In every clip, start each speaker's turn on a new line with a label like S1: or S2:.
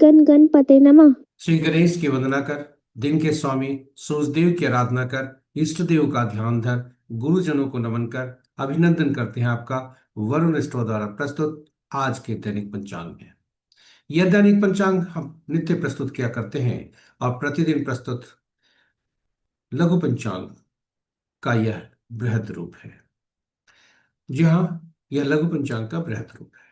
S1: गण गणपते नमः।
S2: श्री गणेश की वंदना कर, दिन के स्वामी सूर्यदेव की आराधना कर, इष्ट देव का ध्यान धर, गुरुजनों को नमन कर, अभिनंदन करते हैं आपका वरुण स्टोर द्वारा प्रस्तुत आज के दैनिक पंचांग में। यह दैनिक पंचांग हम नित्य प्रस्तुत किया करते हैं और प्रतिदिन प्रस्तुत लघु पंचांग का यह बृहद रूप है। जी हाँ, यह लघु पंचांग का बृहद रूप है।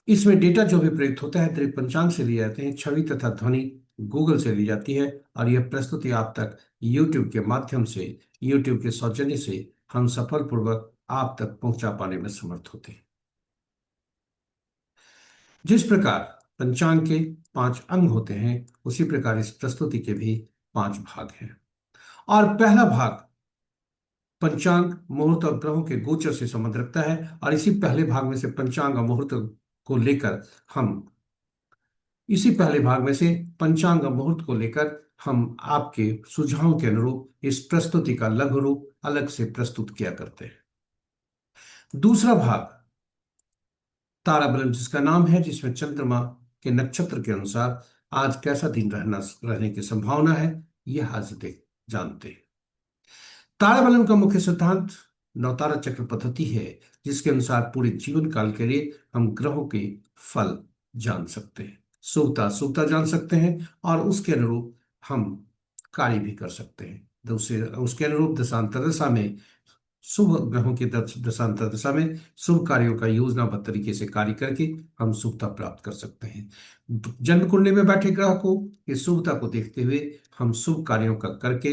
S2: इसमें डेटा जो भी प्रयुक्त होता है दैनिक पंचांग से लिए जाते हैं, छवि तथा ध्वनि गूगल से ली जाती है और यह प्रस्तुति आप तक यूट्यूब के माध्यम से, यूट्यूब के सौजन्य से हम सफलपूर्वक आप तक पहुंचा पाने में समर्थ होते हैं। जिस प्रकार पंचांग के 5 अंग होते हैं, उसी प्रकार इस प्रस्तुति के भी 5 भाग हैं। और पहला भाग पंचांग मुहूर्त और ग्रहों के गोचर से संबंध रखता है और इसी पहले भाग में से पंचांग और मुहूर्त को लेकर हम इसी पहले भाग में से पंचांग और मुहूर्त को लेकर हम आपके सुझाव के अनुरूप इस प्रस्तुति का लघु रूप अलग से प्रस्तुत किया करते हैं। दूसरा भाग ताराबलन जिसका नाम है, जिसमें चंद्रमा के नक्षत्र के अनुसार आज कैसा दिन रहने की संभावना है, यह आज देख जानते हैं। ताराबलन का मुख्य सिद्धांत नवतारा चक्र पद्धति है, जिसके अनुसार पूरे जीवन काल के लिए हम ग्रहों के फल जान सकते हैं, शुभता अशुभता जान सकते हैं और उसके अनुरूप हम कार्य भी कर सकते हैं। दूसरे उसके अनुरूप दशांतर दशा में शुभ ग्रहों की दशांतर दशा में शुभ कार्यों का योजनाबद्ध तरीके से कार्य करके हम शुभता प्राप्त कर सकते हैं। जन्म कुंडली में बैठे ग्रह को इस शुभता को देखते हुए हम शुभ कार्यों का करके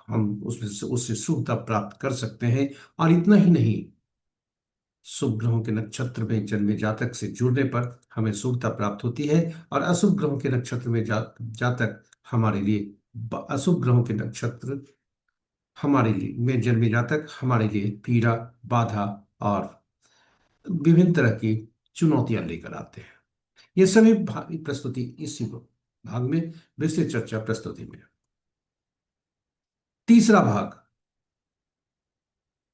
S2: हम उससे शुभता प्राप्त कर सकते हैं। और इतना ही नहीं, शुभ ग्रहों के नक्षत्र में जन्मे जातक से जुड़ने पर हमें शुभता प्राप्त होती है और अशुभ ग्रहों के नक्षत्र में जातक हमारे लिए अशुभ ग्रहों के नक्षत्र हमारे लिए में जन्मे जातक हमारे लिए पीड़ा, बाधा और विभिन्न तरह की चुनौतियां लेकर आते हैं। ये सभी प्रस्तुति इसी भाग में विस्तृत चर्चा प्रस्तुति में। तीसरा भाग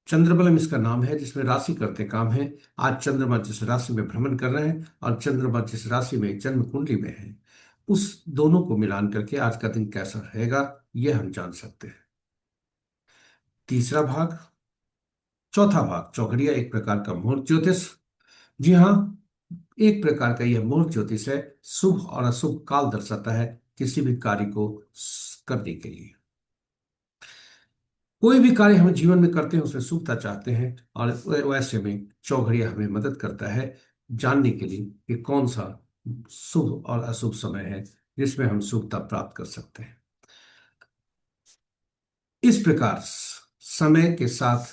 S2: चंद्रबलम इसका नाम है, जिसमें राशि करते काम है। आज चंद्रमा जिस राशि में भ्रमण कर रहे हैं और चंद्रमा जिस राशि में जन्म कुंडली में है, उस दोनों को मिलान करके आज का दिन कैसा रहेगा यह हम जान सकते हैं। तीसरा भाग चौथा भाग चौघड़िया, एक प्रकार का मुहूर्त ज्योतिष। जी हाँ, एक प्रकार का यह मुहूर्त ज्योतिष है, शुभ और अशुभ काल दर्शाता है किसी भी कार्य को करने के लिए। कोई भी कार्य हम जीवन में करते हैं उसमें शुभता चाहते हैं और वैसे में चौघड़िया हमें मदद करता है जानने के लिए कि कौन सा शुभ और अशुभ समय है जिसमें हम शुभता प्राप्त कर सकते हैं। इस प्रकार समय के साथ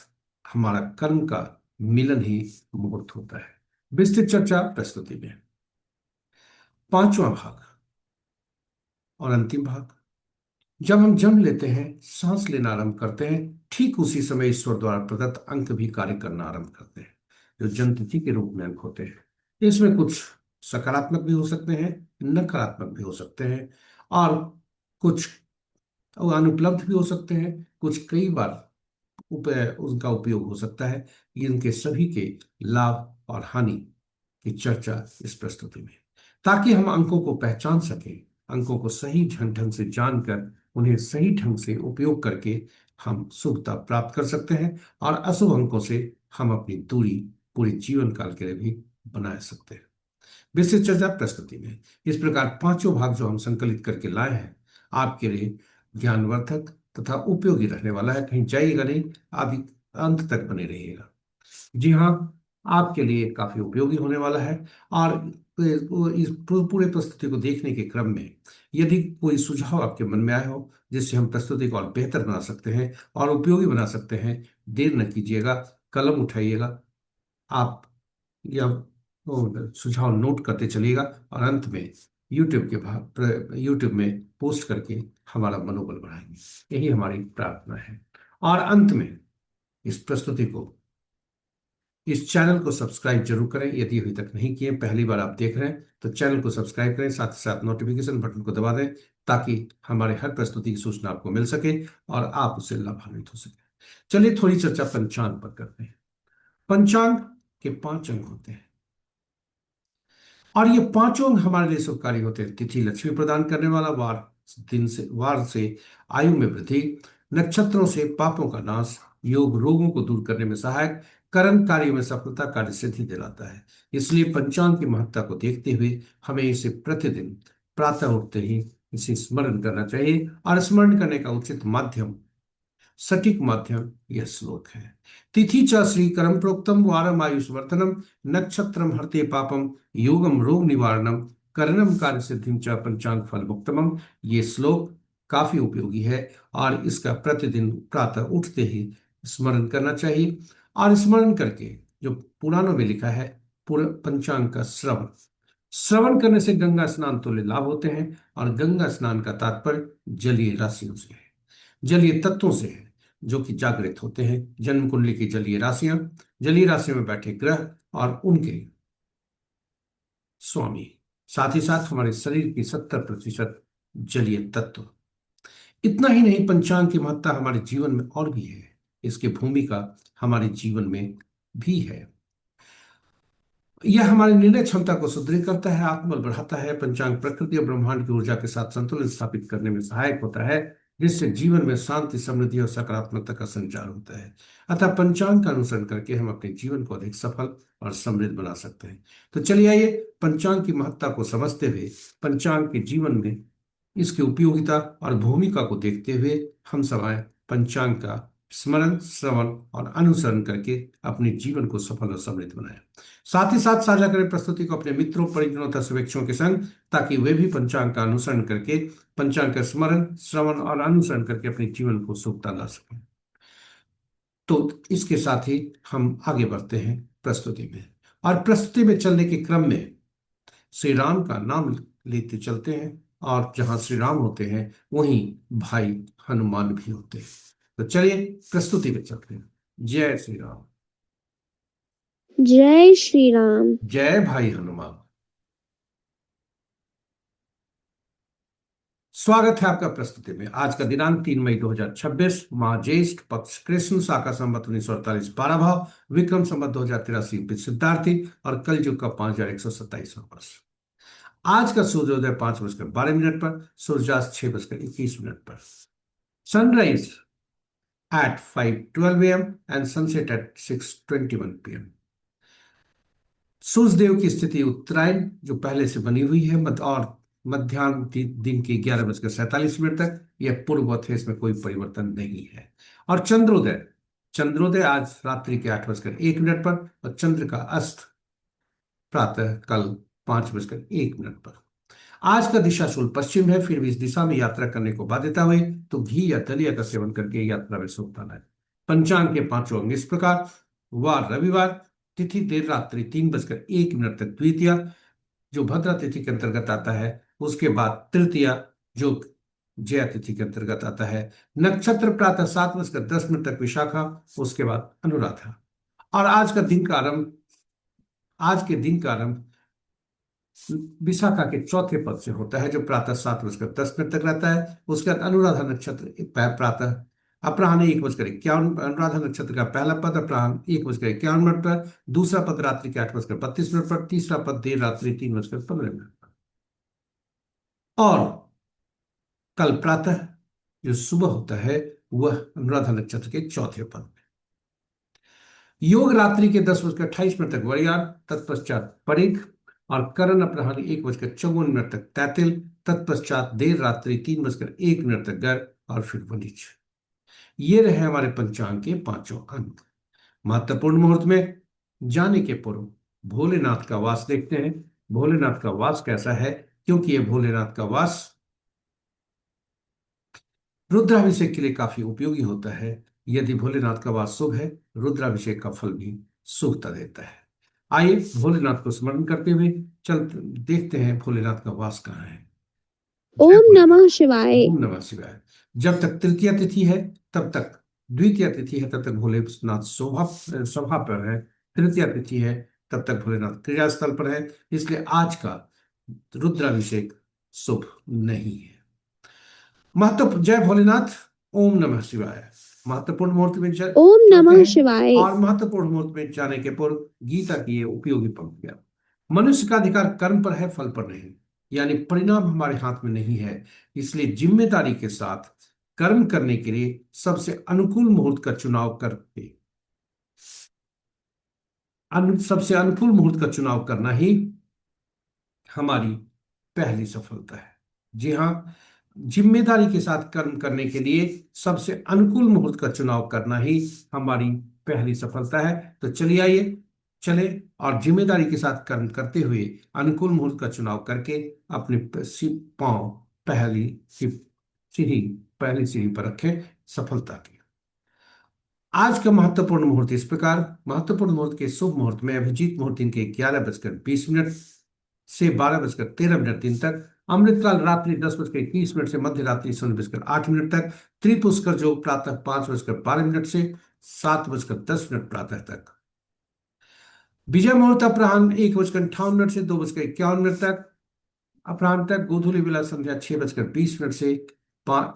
S2: हमारा कर्म का मिलन ही मुहूर्त होता है। विस्तृत चर्चा प्रस्तुति में। पांचवा भाग और अंतिम भाग, जब हम जन्म लेते हैं, सांस लेना आरंभ करते हैं, ठीक उसी समय ईश्वर द्वारा प्रदत्त अंक भी कार्य करना आरंभ करते हैं, जो जन्म तिथि के रूप में अंक होते हैं। इसमें कुछ सकारात्मक भी हो सकते हैं, नकारात्मक भी हो सकते हैं और कुछ अनुपलब्ध भी हो सकते हैं, कुछ कई बार उनका उपयोग हो सकता है। इनके सभी के लाभ और हानि की चर्चा इस प्रस्तुति में, ताकि हम अंकों को पहचान सकें, अंकों को सही ढंग ढंग से जानकर उन्हें सही ढंग से उपयोग करके हम शुभता प्राप्त कर सकते हैं और अशुभ अंकों से हम अपनी दूरी पूरे जीवन काल के लिए भी बना सकते हैं। विस्तृत चर्चा प्रस्तुति में। इस प्रकार पांचों भाग जो हम संकलित करके लाए हैं आपके लिए ज्ञानवर्धक तथा उपयोगी रहने वाला है। कहीं जाइएगा नहीं, आप अंत तक बने रहिएगा। जी हाँ, आपके लिए काफी उपयोगी होने वाला है। और इस पूरे प्रस्तुति को देखने के क्रम में यदि कोई सुझाव आपके मन में आए हो जिससे हम प्रस्तुति को और बेहतर बना सकते हैं और उपयोगी बना सकते हैं, देर न कीजिएगा, कलम उठाइएगा, आप यह सुझाव नोट करते चलिएगा और अंत में यूट्यूब में पोस्ट करके हमारा मनोबल बढ़ाएंगे। यही हमारी प्रार्थना है। और अंत में इस प्रस्तुति को, इस चैनल को सब्सक्राइब जरूर करें यदि अभी तक नहीं किए, पहली बार आप देख रहे हैं तो चैनल को सब्सक्राइब करें, साथ ही साथ नोटिफिकेशन बटन को दबा दें ताकि हमारे हर प्रस्तुति की सूचना आपको मिल सके और आप उससे लाभान्वित हो सके। चलिए थोड़ी चर्चा पंचांग पर करते हैं। पंचांग के 5 अंक होते हैं। और ये पांचों अंग हमारे लिए शुभकारी होते हैं। तिथि लक्ष्मी प्रदान करने वाला, वार से आयु में वृद्धि, नक्षत्रों से पापों का नाश, योग रोगों को दूर करने में सहायक, कर्म कार्यों में सफलता, कार्य सिद्धि दिलाता है। इसलिए पंचांग की महत्ता को देखते हुए हमें इसे प्रतिदिन प्रातः उठते ही इसे स्मरण करना चाहिए। और स्मरण करने का उचित माध्यम, सटीक माध्यम यह श्लोक है। तिथि च श्रीकरम प्रोक्तम वारम आयुष्वर्धनम, नक्षत्रम हरते पापम, योगम रोग निवारणम, करणम कार्य सिद्धिम च पंचांग फल मुक्तमम। ये श्लोक काफी उपयोगी है और इसका प्रतिदिन प्रातः उठते ही स्मरण करना चाहिए। और स्मरण करके जो पुराणों में लिखा है, पूरा पंचांग का श्रवण श्रवण करने से गंगा स्नान तुल्य लाभ होते हैं। और गंगा स्नान का तात्पर्य जलीय राशियों से है, जलीय तत्वों से है, जो कि जागृत होते हैं। जन्म कुंडली की जलीय राशियां, जलीय राशियों में बैठे ग्रह और उनके स्वामी, साथ ही साथ हमारे शरीर की 70% जलीय तत्व। इतना ही नहीं, पंचांग की महत्ता हमारे जीवन में और भी है, इसकी भूमिका हमारे जीवन में भी है। यह हमारी निर्णय क्षमता को सुदृढ़ करता है, आत्मबल बढ़ाता है। पंचांग प्रकृति और ब्रह्मांड की ऊर्जा के साथ संतुलन स्थापित करने में सहायक होता है, जिससे जीवन में शांति, समृद्धि और सकारात्मकता का संचार होता है। अतः पंचांग का अनुसरण करके हम अपने जीवन को अधिक सफल और समृद्ध बना सकते हैं। तो चलिए आइए पंचांग की महत्ता को समझते हुए पंचांग के जीवन में इसकी उपयोगिता और भूमिका को देखते हुए हम समय पंचांग का स्मरण, श्रवण और अनुसरण करके अपने जीवन को सफल और समृद्ध बनाएं। साथ ही साथ साझा करें प्रस्तुति को अपने मित्रों, परिजनों तथा शुभेच्छुओं के संग, ताकि वे भी पंचांग का अनुसरण करके, पंचांग का स्मरण, श्रवण और अनुसरण करके अपने जीवन को सुखता ला सकें। तो इसके साथ ही हम आगे बढ़ते हैं प्रस्तुति में। और प्रस्तुति में चलने के क्रम में श्री राम का नाम लेते चलते हैं, और जहां श्री राम होते हैं वहीं भाई हनुमान भी होते हैं। तो चलिए प्रस्तुति में चलते हैं। जय श्री राम।
S1: जय श्री राम।
S2: जय भाई हनुमान। स्वागत है आपका प्रस्तुति में। आज का दिनांक 3 मई 2026, माह ज्येष्ठ पक्ष कृष्ण, शाका संवत 1948 12 भाव, विक्रम संवत 2083 सिद्धार्थी, और कलयुग का 5127वां वर्ष। आज का सूर्योदय 5:12 पर, सूर्यास्त 6:21 पर, sunrise at 5:12 a.m. and sunset at 6:21 p.m. सूर्य देव की स्थिति उत्तरायण जो पहले से बनी हुई है, और मध्याह्न दिन के 11:47 तक यह पूर्ववत है, इसमें कोई परिवर्तन नहीं है। और चंद्रोदय चंद्रोदय आज रात्रि के 8:01 पर, और चंद्र का अस्त प्रातः कल 5:01 पर। आज का दिशा शूल पश्चिम है, फिर भी इस दिशा में यात्रा करने को बाध्यता हुई तो घी या दलिया का सेवन करके यात्रा में शुभता लाए। पंचांग के पांचों अंग इस प्रकार। वार रविवार, तिथि देर रात्रि 3:01 तक द्वितीया, जो भद्रा तिथि के अंतर्गत आता है। उसके बाद तृतीया, जो जया तिथि के अंतर्गत आता है। नक्षत्र प्रातः 7:10 तक विशाखा, उसके बाद अनुराधा। और आज के दिन का आरंभ विशाखा के चौथे पद से होता है, जो प्रातः 7:10 तक रहता है। उसके बाद अनुराधा नक्षत्र प्रातः अपराह्न 1:51, अनुराधा नक्षत्र का पहला पद अपराह्न 1:51 पर, दूसरा पद रात्रि के 8:32 पर, तीसरा पद देर रात्रि 3:15 पर, और कल प्रातः जो सुबह होता है वह अनुराधा नक्षत्र के चौथे पद में। योग रात्रि के 10:28 तक वरियार, तत्पश्चात परिग, और करण अपराह्न 1:54 तक तैतिल, तत्पश्चात देर रात्रि 3:01 तक गर, और फिर वनिच। ये रहे हमारे पंचांग के पांचों अंग। महत्वपूर्ण मुहूर्त में जाने के पूर्व भोलेनाथ का वास देखते हैं। भोलेनाथ का वास कैसा है, क्योंकि यह भोलेनाथ का वास रुद्राभिषेक के लिए काफी उपयोगी होता है। यदि भोलेनाथ का वास शुभ है, रुद्राभिषेक का फल भी शुभता देता है। आइए भोलेनाथ को स्मरण करते हुए चल देखते हैं भोलेनाथ का वास कहाँ है।
S1: ओम नमः शिवाय।
S2: ओम नमः शिवाय। जब तक तृतीय तिथि है तब तक, द्वितीय तिथि है तब तक भोलेनाथ सभा पर है, तृतीय तिथि है तब तक भोलेनाथ क्रियास्थल पर है। इसलिए आज का रुद्राभिषेक शुभ नहीं है। महत्व जय भोलेनाथ। ओम नमः शिवाय। महत्वपूर्ण मुहूर्त में
S1: ओम
S2: चलते
S1: नमः
S2: हैं।
S1: शिवाय।
S2: और महत्वपूर्ण मुहूर्त में जाने के पूर्व गीता की ये उपयोगी पंक्तियां। मनुष्य का अधिकार कर्म पर है, फल पर नहीं। यानी परिणाम हमारे हाथ में नहीं है। इसलिए जिम्मेदारी के साथ कर्म करने के लिए सबसे अनुकूल मुहूर्त का चुनाव करके सबसे अनुकूल मुहूर्त का चुनाव करना ही हमारी पहली सफलता है। जी हाँ, जिम्मेदारी के साथ कर्म करने के लिए सबसे अनुकूल मुहूर्त का चुनाव करना ही हमारी पहली सफलता है। तो चलिए, आइए चले और जिम्मेदारी के साथ कर्म करते हुए अनुकूल मुहूर्त का चुनाव करके अपने पांव पहली सीढ़ी पहली सीढ़ी पर रखें सफलता की। आज का महत्वपूर्ण मुहूर्त इस प्रकार। महत्वपूर्ण मुहूर्त के शुभ मुहूर्त में अभिजीत मुहूर्त दिन के 11:20 से 12:13 दिन तक, अमृतकाल रात्रि 10:21 से मध्य रात्रि 0:08 तक, त्रिपुष्कर जो प्रातः 5:12 से 7:10 प्रातः तक, विजय मुहूर्त अपराह्न 1:58 से 2:51 तक, अपराह्न तक, गोधूली बेला संध्या 6:20 से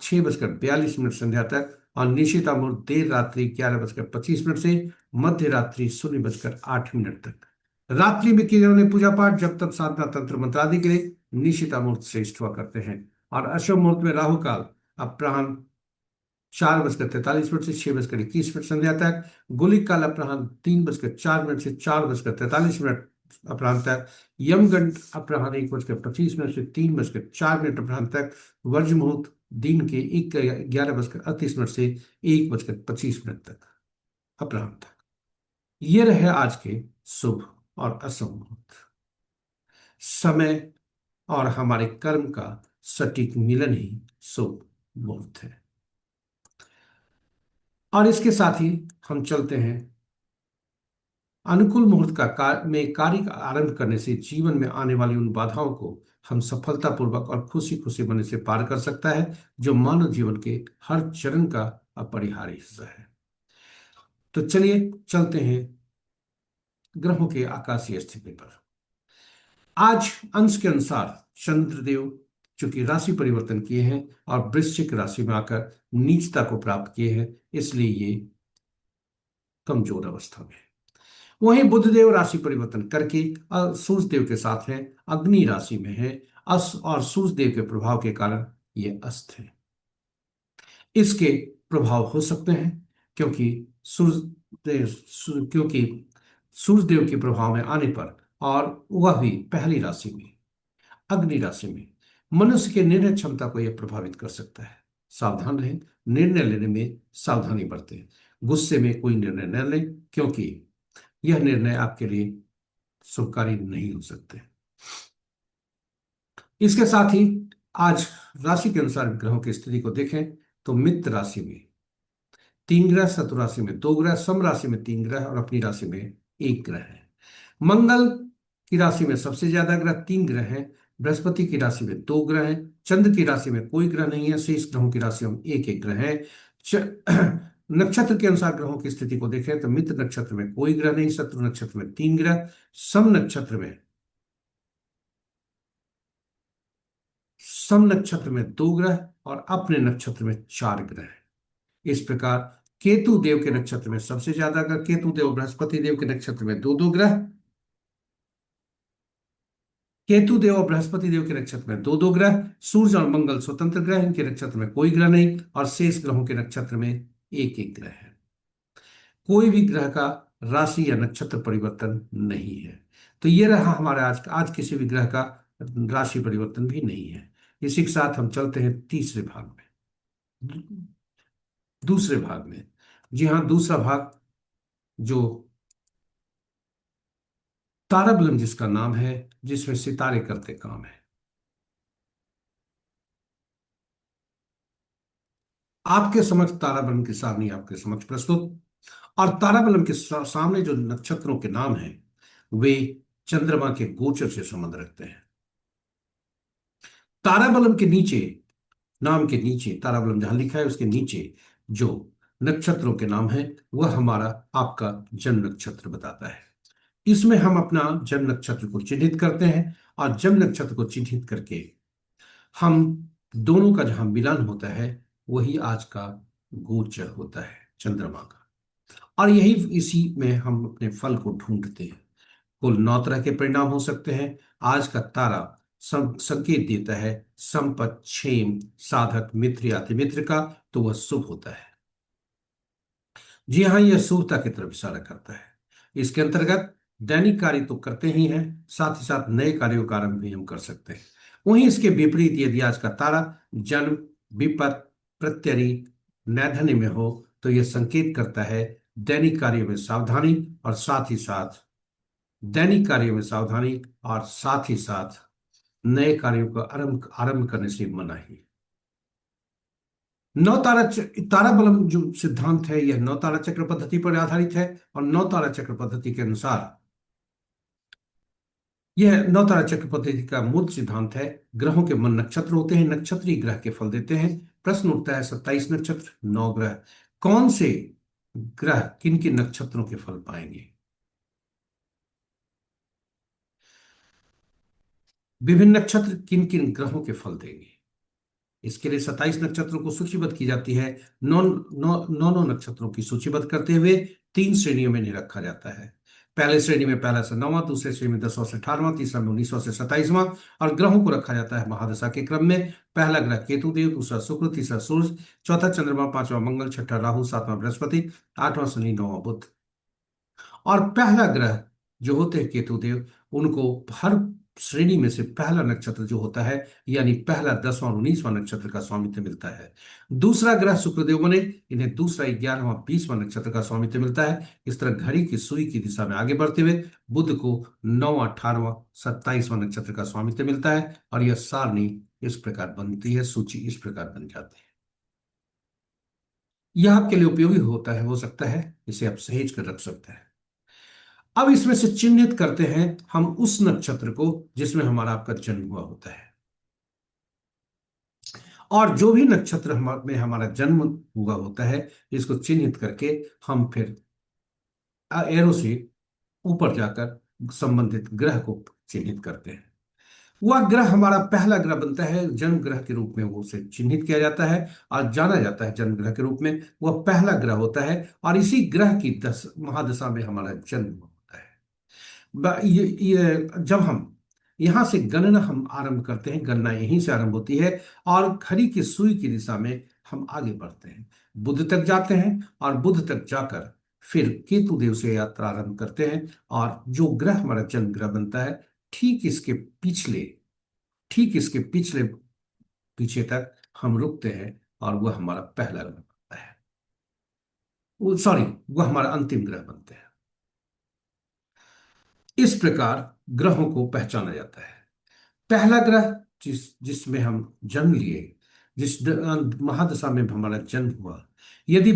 S2: 6:42 संध्या तक, और निशिता मुहूर्त देर रात्रि 11:25 से मध्य रात्रि 0:08 तक। रात्रि में किए जाने पूजा पाठ जब तक साधना तंत्र मंत्र आदि के लिए निशिता मुहूर्त श्रेष्ठ हुआ करते हैं। और अशुभ मुहूर्त में राहु काल अपराह्न 4:43 से 6:21 संध्या तक, गुलिक काल अपराह्न 3:04 से 4:43 अपराह्न तक, यमगंड अपराह्न 1:25 से 3:04 अपराह्न तक, वर्ज मुहूर्त दिन के 11:38 से 1:25 तक अपराह्न तक। ये रहे आज के शुभ और अशुभ मुहूर्त। समय और हमारे कर्म का सटीक मिलन ही शुभ मुहूर्त है। और इसके साथ ही हम चलते हैं, अनुकूल मुहूर्त में कार्य का आरंभ करने से जीवन में आने वाली उन बाधाओं को हम सफलतापूर्वक और खुशी खुशी बने से पार कर सकता है, जो मानव जीवन के हर चरण का अपरिहार्य हिस्सा है। तो चलिए चलते हैं ग्रहों के आकाशीय स्थिति पर। आज अंश के अनुसार चंद्रदेव चूंकि राशि परिवर्तन किए हैं और वृश्चिक राशि में आकर नीचता को प्राप्त किए हैं, इसलिए ये कमजोर अवस्था में है। वहीं बुधदेव राशि परिवर्तन करके सूर्य देव के साथ हैं, अग्नि राशि में है। अस और सूर्य देव के प्रभाव के कारण ये अस्त है। इसके प्रभाव हो सकते हैं क्योंकि क्योंकि सूर्य देव के प्रभाव में आने पर, और वह भी पहली राशि में, अग्नि राशि में, मनुष्य के निर्णय क्षमता को यह प्रभावित कर सकता है। सावधान रहें, निर्णय लेने में सावधानी बरतें। गुस्से में कोई निर्णय न लें, क्योंकि यह निर्णय आपके लिए शुभकारी नहीं हो सकते। इसके साथ ही आज राशि के अनुसार ग्रहों की स्थिति को देखें तो मित्र राशि में 3 ग्रह, शत्रु राशि में 2 ग्रह, सम राशि में 3 ग्रह और अपनी राशि में 1 ग्रह है। मंगल की राशि में सबसे ज्यादा ग्रह 3 ग्रह हैं। बृहस्पति की राशि में 2 ग्रह हैं। चंद्र की राशि में कोई ग्रह नहीं है। शेष ग्रहों की राशियों में एक एक ग्रह है। नक्षत्र के अनुसार ग्रहों की स्थिति को देखें तो मित्र नक्षत्र में कोई ग्रह नहीं, शत्रु नक्षत्र में 3 ग्रह, सम नक्षत्र में 2 ग्रह और अपने नक्षत्र में 4 ग्रह है। इस प्रकार केतु देव के नक्षत्र में सबसे ज्यादा ग्रह, केतु देव बृहस्पति देव के नक्षत्र में 2-2 ग्रह, केतु देव और बृहस्पति देव के नक्षत्र में 2-2 ग्रह, सूर्य और मंगल स्वतंत्र ग्रह, इनके नक्षत्र में कोई ग्रह नहीं, और शेष ग्रहों के नक्षत्र में एक एक ग्रह है। कोई भी ग्रह का राशि या नक्षत्र परिवर्तन नहीं है। तो ये रहा हमारे आज किसी भी ग्रह का राशि परिवर्तन भी नहीं है। इसी के साथ हम चलते हैं तीसरे भाग में, दूसरे भाग में। जी हाँ, दूसरा भाग जो ताराबलम जिसका नाम है, जिसमें सितारे करते काम है। आपके समक्ष ताराबलम की सारणी आपके समक्ष प्रस्तुत। और ताराबलम के सामने जो नक्षत्रों के नाम हैं वे चंद्रमा के गोचर से संबंध रखते हैं। ताराबलम के नीचे, नाम के नीचे, ताराबलम जहां लिखा है उसके नीचे जो नक्षत्रों के नाम है वह हमारा आपका जन्म नक्षत्र बताता है। इसमें हम अपना जन्म नक्षत्र को चिन्हित करते हैं, और जन्म नक्षत्र को चिन्हित करके हम दोनों का जहां मिलन होता है वही आज का गोचर होता है चंद्रमा का। और यही इसी में हम अपने फल को ढूंढते हैं। कुल 9 तरह के परिणाम हो सकते हैं। आज का तारा संकेत देता है संपत, क्षेम, साधक, मित्र या अति मित्र का, तो वह शुभ होता है। जी हाँ, यह शुभता की तरफ इशारा करता है। इसके अंतर्गत दैनिक कार्य तो करते ही हैं, साथ ही साथ नए कार्यों का आरंभ भी हम कर सकते हैं। वहीं इसके विपरीत यदि आज का तारा जन्म, विपत, प्रत्यरि, नैधन्य में हो, तो यह संकेत करता है दैनिक कार्यों में सावधानी, और साथ ही साथ दैनिक कार्यों में सावधानी और साथ ही साथ नए कार्यों का आरंभ आरंभ करने से मनाही। नौ तारा तारा बलम जो सिद्धांत है, यह नौ तारा चक्र पद्धति पर आधारित है। और नौ तारा चक्र पद्धति के अनुसार, यह नौ तारा चक्र पद्धति का मूल सिद्धांत है। ग्रहों के मन नक्षत्र होते हैं, नक्षत्रीय ग्रह के फल देते हैं। प्रश्न उठता है 27 नक्षत्र, 9 ग्रह, कौन से ग्रह किन किन नक्षत्रों के फल पाएंगे? विभिन्न नक्षत्र किन किन ग्रहों के फल देंगे? इसके लिए 27 नक्षत्रों को सूचीबद्ध की जाती है। नौ नौ नौ नौ नक्षत्रों की सूचीबद्ध करते हुए 3 श्रेणियों में नहीं रखा जाता है। पहले श्रेणी में पहला से 9वां, दूसरे श्रेणी में 10वां से 18वां, तीसरा में 19वां से 27वां। और ग्रहों को रखा जाता है महादशा के क्रम में। पहला ग्रह केतु देव, दूसरा शुक्र, तीसरा सूर्य, चौथा चंद्रमा, पांचवा मंगल, छठा राहु, सातवां बृहस्पति, आठवां शनि, नौवां बुध। और पहला ग्रह जो होते हैं केतु देव, उनको हर श्रेणी में से पहला नक्षत्र जो होता है, यानी पहला 10वां और 19वां नक्षत्र का स्वामित्व मिलता है। दूसरा ग्रह शुक्रदेव बने, इन्हें दूसरा 11वां 20वां नक्षत्र का स्वामित्व मिलता है। इस तरह घड़ी की सुई की दिशा में आगे बढ़ते हुए बुध को 9वां 18वां 27वां नक्षत्र का स्वामित्व मिलता है। और यह सारणी इस प्रकार बनती है, सूची इस प्रकार बन जाती है। यह आपके लिए उपयोगी होता है, हो सकता है इसे आप सहेज कर रख सकते हैं। अब इसमें से चिन्हित करते हैं हम उस नक्षत्र को जिसमें हमारा आपका जन्म हुआ होता है। और जो भी नक्षत्र में हमारा जन्म हुआ होता है, इसको चिन्हित करके हम फिर एरो से ऊपर जाकर संबंधित ग्रह को चिन्हित करते हैं। वह ग्रह हमारा पहला ग्रह बनता है, जन्म ग्रह के रूप में वो उसे चिन्हित किया जाता है और जाना जाता है जन्म ग्रह के रूप में। वह पहला ग्रह होता है और इसी ग्रह की दस महादशा में हमारा जन्म होता है। जब हम यहां से गणना हम आरंभ करते हैं, गणना यहीं से आरंभ होती है और घड़ी की सुई की दिशा में हम आगे बढ़ते हैं, बुध तक जाते हैं और बुध तक जाकर फिर केतु देव से यात्रा आरंभ करते हैं। और जो ग्रह हमारा जन्म ग्रह बनता है, ठीक इसके पिछले ठीक इसके पिछले पीछे तक हम रुकते हैं और वह हमारा पहला ग्रह बनता है। सॉरी, वह हमारा अंतिम ग्रह बनते हैं। इस प्रकार ग्रहों को पहचाना जाता है। पहला ग्रह जिसमें हम जन्म लिए, जिस महादशा में हमारा जन्म हुआ, यदि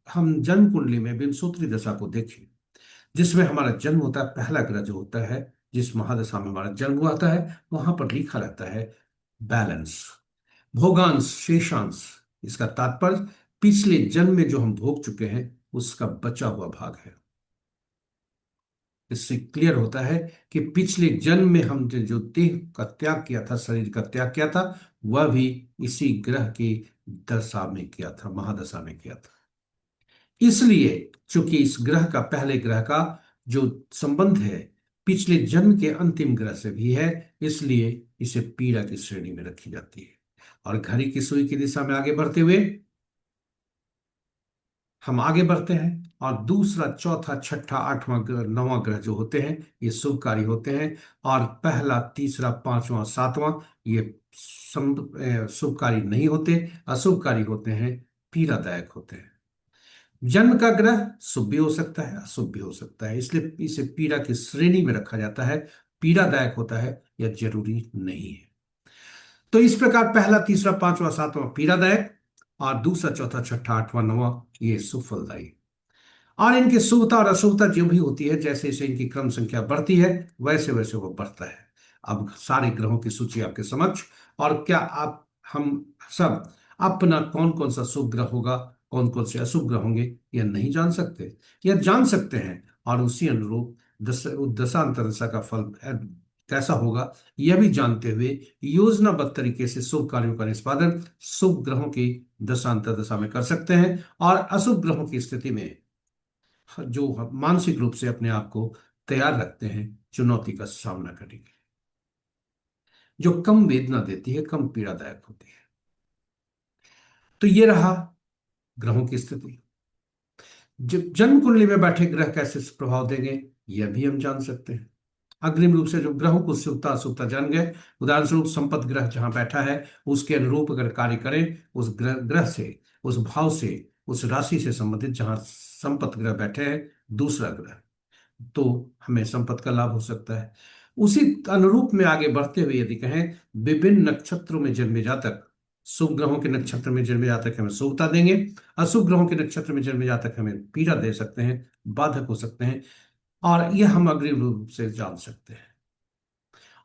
S2: हम जन्म कुंडली में विंशोत्तरी दशा को देखें, जिसमें हमारा जन्म होता है, पहला ग्रह जो होता है जिस महादशा में हमारा जन्म हुआ होता है, वहां पर लिखा रहता है बैलेंस, भोगांश, शेषांश। इसका तात्पर्य पिछले जन्म में जो हम भोग चुके हैं उसका बचा हुआ भाग है। इससे क्लियर होता है कि पिछले जन्म में हम जो देह का त्याग किया था, शरीर का त्याग किया था, वह भी इसी ग्रह की दशा में किया था, महादशा में किया था। इसलिए चूंकि इस ग्रह का, पहले ग्रह का जो संबंध है पिछले जन्म के अंतिम ग्रह से भी है, इसलिए इसे पीड़ा की श्रेणी में रखी जाती है। और घड़ी की सुई की दिशा में आगे बढ़ते हुए हम आगे बढ़ते हैं और दूसरा, चौथा, छठा, आठवां ग्रह, नौवां ग्रह जो होते हैं ये शुभकारी होते हैं। और पहला, तीसरा, पांचवां, सातवां ये शुभकारी नहीं होते, अशुभकारी होते हैं, पीड़ादायक होते हैं। जन्म का ग्रह शुभ भी हो सकता है, अशुभ भी हो सकता है, इसलिए इसे पीड़ा की श्रेणी में रखा जाता है। पीड़ादायक होता है यह जरूरी नहीं है। तो इस प्रकार पहला, तीसरा, पांचवा, सातवां पीड़ादायक और दूसरा, चौथा, छठा, आठवां, नौवां ये सुफलदायी। और इनकी शुभता और अशुभता जो भी होती है, जैसे जैसे इनकी क्रम संख्या बढ़ती है वैसे वैसे वो बढ़ता है। अब सारे ग्रहों की सूची आपके समक्ष, और क्या आप हम सब अपना कौन कौन सा शुभ ग्रह होगा, कौन कौन से अशुभ ग्रह होंगे, यह नहीं जान सकते? यह जान सकते हैं और उसी अनुरूप दशांतर दशा का फल कैसा होगा यह भी जानते हुए योजनाबद्ध तरीके से शुभ कार्यों का निष्पादन शुभ ग्रहों की दशांतर दशा में कर सकते हैं। और अशुभ ग्रहों की स्थिति में जो मानसिक रूप से अपने आप को तैयार रखते हैं चुनौती का सामना करने के लिए, जो कम वेदना देती है, कम पीड़ादायक होती है। तो ये रहा ग्रहों की स्थिति। जन्म कुंडली में बैठे ग्रह कैसे प्रभाव देंगे, यह भी हम जान सकते हैं। अग्रिम रूप से जो ग्रहों को शुभता अशुभता जान गए, उदाहरण स्वरूप संपत ग्रह जहां बैठा है उसके अनुरूप अगर कार्य करें, उस ग्रह से, उस भाव से, उस राशि से संबंधित जहां संपत ग्रह बैठे हैं, दूसरा ग्रह, तो हमें संपत्ति का लाभ हो सकता है। उसी अनुरूप में आगे बढ़ते हुए यदि कहें, विभिन्न नक्षत्रों में जन्मे जातक, शुभ ग्रहों के नक्षत्र में जन्मे जातक हमें शुभता देंगे, अशुभ ग्रहों के नक्षत्र में जन्मे जातक हमें पीड़ा दे सकते हैं, बाधक हो सकते हैं। और यह हम अग्रिम रूप से जान सकते हैं।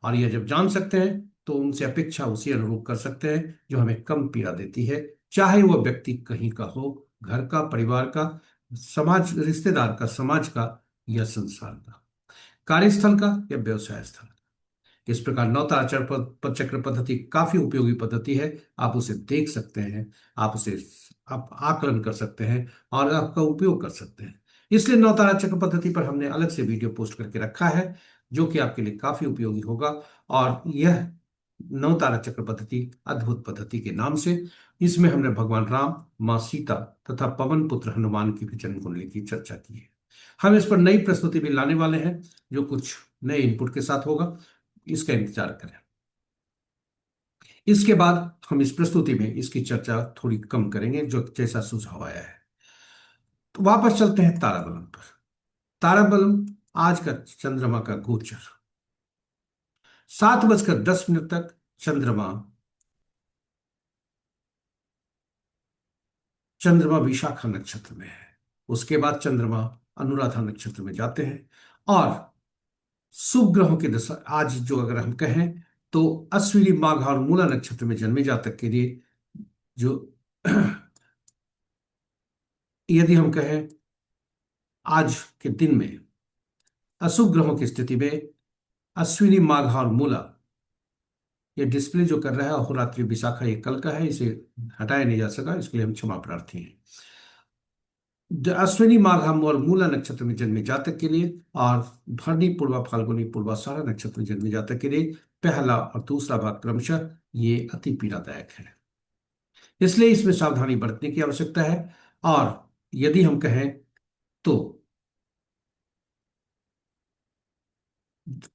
S2: और यह जब जान सकते हैं तो उनसे अपेक्षा उसी अनुरूप कर सकते हैं जो हमें कम पीड़ा देती है, चाहे वह व्यक्ति कहीं का हो, घर का, परिवार का, समाज, रिश्तेदार का, समाज का या संसार का, कार्यस्थल का या व्यवसाय स्थल। इस प्रकार नवतारा चक्र पद्धति काफी उपयोगी पद्धति है। आप उसे देख सकते हैं, आप उसे आप आकलन कर सकते हैं और आपका उपयोग कर सकते हैं। इसलिए नवतारा चक्र पद्धति पर हमने अलग से वीडियो पोस्ट करके रखा है, जो कि आपके लिए काफी उपयोगी होगा। और यह नवतारा चक्र पद्धति अद्भुत पद्धति के नाम से, इसमें हमने भगवान राम, माँ सीता तथा पवन पुत्र हनुमान की भी जन्म कुंडली की चर्चा की है। हम इस पर नई प्रस्तुति भी लाने वाले हैं, जो कुछ नए इनपुट के साथ होगा, इसका इंतजार करें। इसके बाद हम इस प्रस्तुति में इसकी चर्चा थोड़ी कम करेंगे, जो जैसा सुझाव आया है। तो वापस चलते हैं ताराबलम पर। ताराबलम आज का चंद्रमा का गोचर, 7:10 तक चंद्रमा चंद्रमा विशाखा नक्षत्र में है। उसके बाद चंद्रमा अनुराधा नक्षत्र में जाते हैं। और शुभ ग्रहों के दशा आज जो अगर हम कहें तो अश्विनी, माघ और मूला नक्षत्र में जन्मे जातक के लिए, जो यदि हम कहें आज के दिन में अशुभ ग्रहों की स्थिति में अश्विनी, माघ और मूला, ये डिस्प्ले जो कर रहा है अहोरात्रि विशाखा, ये कल का है, इसे हटाया नहीं जा सका, इसके लिए हम क्षमा प्रार्थी हैं। अश्विनी, माघ और मूला नक्षत्र में जन्मे जातक के लिए और भरणी, पूर्वा, फाल्गुनी, पूर्वाषाढ़ा नक्षत्र में जन्मे जातक के लिए पहला और दूसरा भाग क्रमशः ये अति पीड़ादायक है, इसलिए इसमें सावधानी बरतने की आवश्यकता है। और यदि हम कहें तो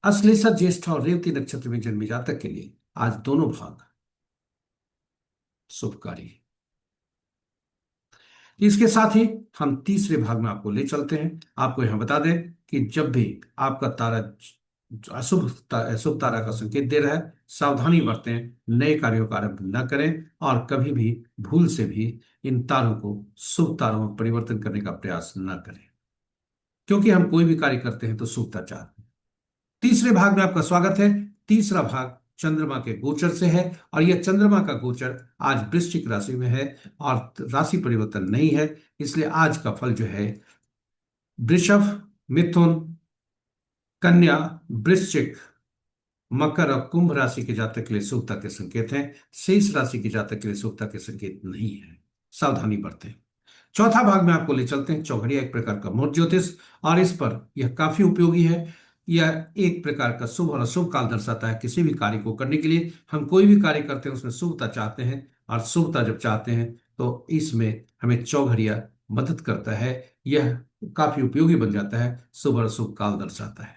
S2: अश्लेषा, ज्येष्ठा और रेवती नक्षत्र में जन्मे जातक के लिए आज दोनों भाग शुभकारी। इसके साथ ही हम तीसरे भाग में आपको ले चलते हैं। आपको यहां बता दें कि जब भी आपका तारा अशुभ तारा का संकेत दे रहा है, सावधानी बरतें, नए कार्यों का आरंभ न करें और कभी भी भूल से भी इन तारों को शुभ तारों में परिवर्तन करने का प्रयास न करें, क्योंकि हम कोई भी कार्य करते हैं तो शुभता चाहते हैं। तीसरे भाग में आपका स्वागत है। तीसरा भाग चंद्रमा के गोचर से है, और यह चंद्रमा का गोचर आज वृश्चिक राशि में है और राशि परिवर्तन नहीं है। इसलिए आज का फल जो है वृषभ, मिथुन, कन्या, वृश्चिक, मकर और कुंभ राशि के जातक के लिए शुभता के संकेत हैं। शेष राशि के जातक के लिए शुभता के संकेत नहीं है, सावधानी बरतें। चौथा भाग में आपको ले चलते हैं। चौघड़िया एक प्रकार का मूर्त ज्योतिष, और इस पर यह काफी उपयोगी है। यह एक प्रकार का शुभ और अशुभ काल दर्शाता है। किसी भी कार्य को करने के लिए हम कोई भी कार्य करते हैं उसमें शुभता चाहते हैं, और शुभता जब चाहते हैं तो इसमें हमें चौघड़िया मदद करता है। यह काफी उपयोगी बन जाता है, शुभ और अशुभ काल दर्शाता है।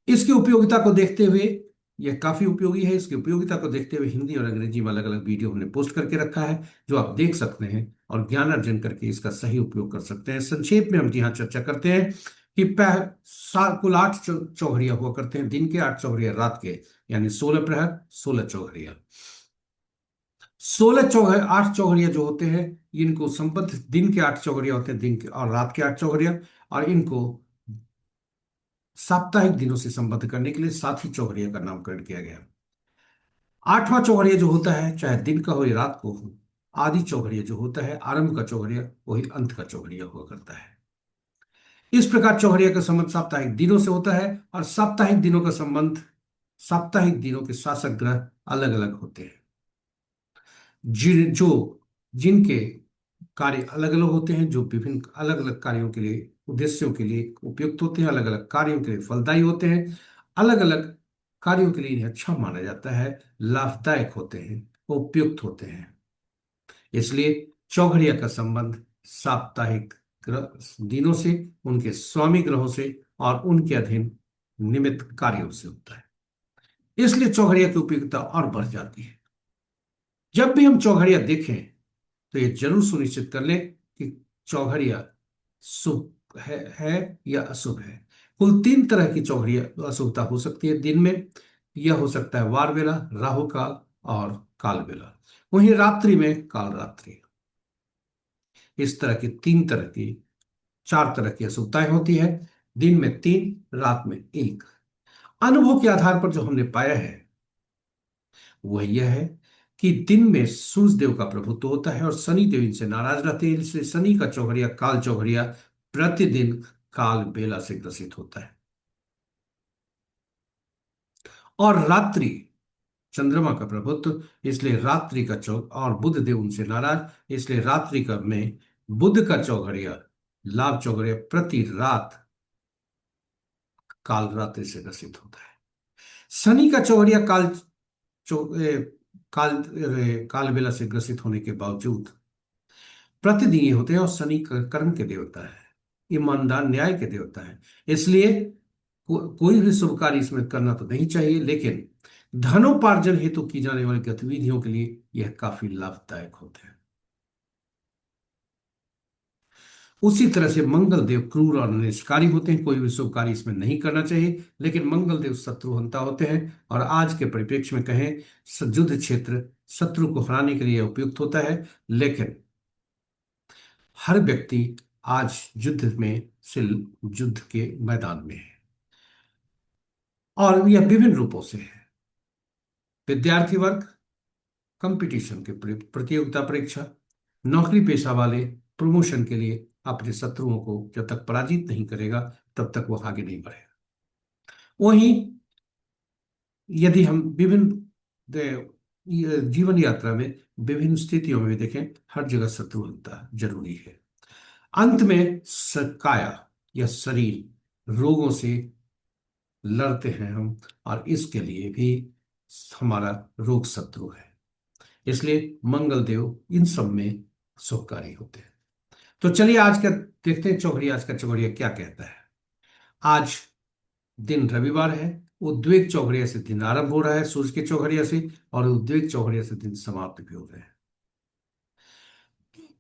S2: इसकी उपयोगिता को देखते हुए, यह काफी उपयोगी है, इसकी उपयोगिता को देखते हुए हिंदी और अंग्रेजी में अलग अलग वीडियो हमने पोस्ट करके रखा है, जो आप देख सकते हैं और ज्ञान अर्जन करके इसका सही उपयोग कर सकते हैं। संक्षेप में हम यहाँ चर्चा करते हैं कि कुल 8 चौघड़िया हुआ करते हैं, दिन के 8 चौघड़िया रात के, यानी 16 प्रहर 16 चौघड़िया। 8 चौघड़िया जो होते हैं, इनको संबद्ध दिन के 8 चौघड़िया होते हैं, दिन के और रात के 8 चौघड़िया, और इनको साप्ताहिक दिनों से संबद्ध करने के लिए साथी चौघड़िया का नामकरण किया गया। 8वां चौघड़िया जो होता है, चाहे दिन का हो या रात को हो, आदि चौघड़िया जो होता है, आरंभ का चौघड़िया वही अंत का चौघड़िया हुआ करता है। इस प्रकार चौघड़िया का संबंध साप्ताहिक दिनों से होता है, और साप्ताहिक दिनों का संबंध, साप्ताहिक दिनों के शासक ग्रह अलग अलग होते हैं, जिनके कार्य अलग अलग होते हैं, जो विभिन्न अलग अलग कार्यों के लिए उद्देश्यों के लिए उपयुक्त होते हैं, अलग अलग कार्यों के लिए फलदायी होते हैं, अलग अलग कार्यों के लिए इन्हें अच्छा माना जाता है, लाभदायक होते हैं, उपयुक्त होते हैं। इसलिए चौघड़िया का संबंध साप्ताहिक दिनों से, उनके स्वामी ग्रहों से और उनके अधीन निमित्त कार्यों से होता है। इसलिए चौघड़िया की उपयोगिता और बढ़ जाती है। जब भी हम चौघड़िया देखें तो ये जरूर सुनिश्चित कर लें कि चौघड़िया शुभ है या अशुभ है। कुल 3 तरह की चौघड़िया अशुभता हो सकती है दिन में। यह हो सकता है वार बेला, राहु काल और काल बेला। वहीं रात्रि में काल रात्रि। इस तरह की 3 तरह की 4 तरह की अशुभताएं होती है। दिन में 3, रात में 1। अनुभव के आधार पर जो हमने पाया है वह यह है कि दिन में सूर्य देव का प्रभुत्व होता है और शनि देव इनसे नाराज रहते हैं। इसलिए शनि का चौघड़िया, काल चौघड़िया प्रतिदिन काल बेला से ग्रसित होता है। और रात्रि चंद्रमा का प्रभुत्व, इसलिए रात्रि का चौक और बुध देव उनसे नाराज, इसलिए रात्रि का में बुध का चौघड़िया, लाभ चौघड़िया प्रति रात काल रात्रि से ग्रसित होता है। शनि का चौघड़िया चौ, ए, काल बेला से ग्रसित होने के बावजूद प्रतिदिन ये होते हैं। और शनि कर्म के देवता है, ईमानदार न्याय के देवता है। इसलिए कोई भी शुभ कार्य इसमें करना तो नहीं चाहिए, लेकिन धनोपार्जन हेतु की जाने वाली गतिविधियों के लिए यह काफी लाभदायक होते हैं। उसी तरह से मंगल देव क्रूर और निष्कारी होते हैं। कोई भी शुभ कार्य इसमें नहीं करना चाहिए, लेकिन मंगल देव शत्रुहंता होते हैं। और आज के परिप्रेक्ष्य में कहें, युद्ध क्षेत्र शत्रु को हराने के लिए उपयुक्त होता है। लेकिन हर व्यक्ति आज युद्ध में से युद्ध के मैदान में है, और यह विभिन्न रूपों से है। विद्यार्थी वर्ग कंपटीशन के प्रतियोगिता परीक्षा, नौकरी पेशा वाले प्रमोशन के लिए अपने शत्रुओं को जब तक पराजित नहीं करेगा तब तक वो आगे नहीं बढ़ेगा। वहीं यदि हम विभिन्न जीवन यात्रा में विभिन्न स्थितियों में भी देखें, हर जगह शत्रुता जरूरी है। अंत में काया या शरीर रोगों से लड़ते हैं हम, और इसके लिए भी हमारा रोग शत्रु है। इसलिए मंगल देव इन सब में शुभकारी होते हैं। तो चलिए आज का देखते हैं चौघड़िया, आज का चौघड़िया क्या कहता है। आज दिन रविवार है। उद्वेग चौघड़िया से दिन आरंभ हो रहा है, सूर्य के चौघड़िया से, और उद्वेग चौघड़िया से दिन समाप्त भी हो रहे हैं।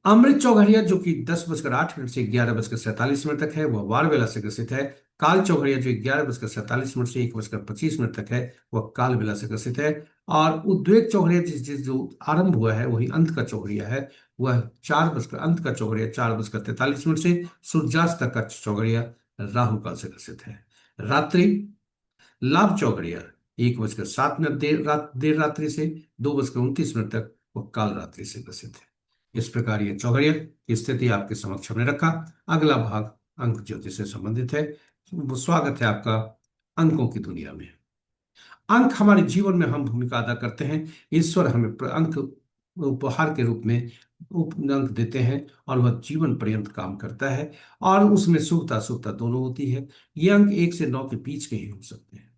S2: अमृत चौघड़िया जो कि 10:08 से 11:47 तक है, वह वार बेला से ग्रसित है। काल चौघड़िया जो 11:47 से 1:25 तक है, वह काल बेला से ग्रसित है। और उद्वेग चौघड़िया जिस जिस जो आरंभ हुआ है वही अंत का चौघड़िया है। वह अंत का चौघड़िया 4:43 से सूर्यास्त तक का चौघड़िया राहु काल से ग्रसित है। रात्रि लाभ चौघड़िया 1:07 देर रात्रि से 2:29 तक वह काल रात्रि से ग्रसित है। इस प्रकार ये चौघड़िया की स्थिति आपके समक्ष हमने रखा। अगला भाग अंक ज्योतिष से संबंधित है। स्वागत है आपका अंकों की दुनिया में। अंक हमारे जीवन में हम भूमिका अदा करते हैं। ईश्वर हमें अंक उपहार के रूप में अंक देते हैं, और वह जीवन पर्यंत काम करता है। और उसमें शुभता अशुभता दोनों होती है। ये अंक 1 से 9 के बीच के ही हो सकते हैं।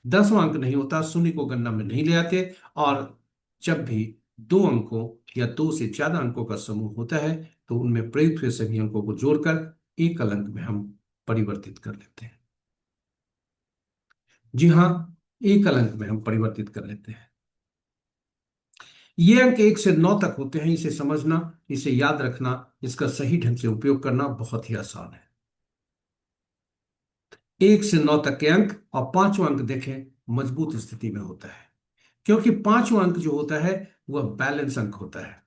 S2: 10वां अंक नहीं होता, शून्य को गणना में नहीं ले आते। और जब भी 2 अंकों या 2 से ज्यादा अंकों का समूह होता है तो उनमें प्रयुक्त हुए सभी अंकों को जोड़कर एकल अंक में हम परिवर्तित कर लेते हैं। जी हाँ, एकल अंक में हम परिवर्तित कर लेते हैं। ये अंक 1 से 9 तक होते हैं। इसे समझना, इसे याद रखना, इसका सही ढंग से उपयोग करना बहुत ही आसान है। 1 से 9 तक के अंक और 5वां अंक देखें मजबूत स्थिति में होता है, क्योंकि 5वां अंक जो होता है वह बैलेंस अंक होता है,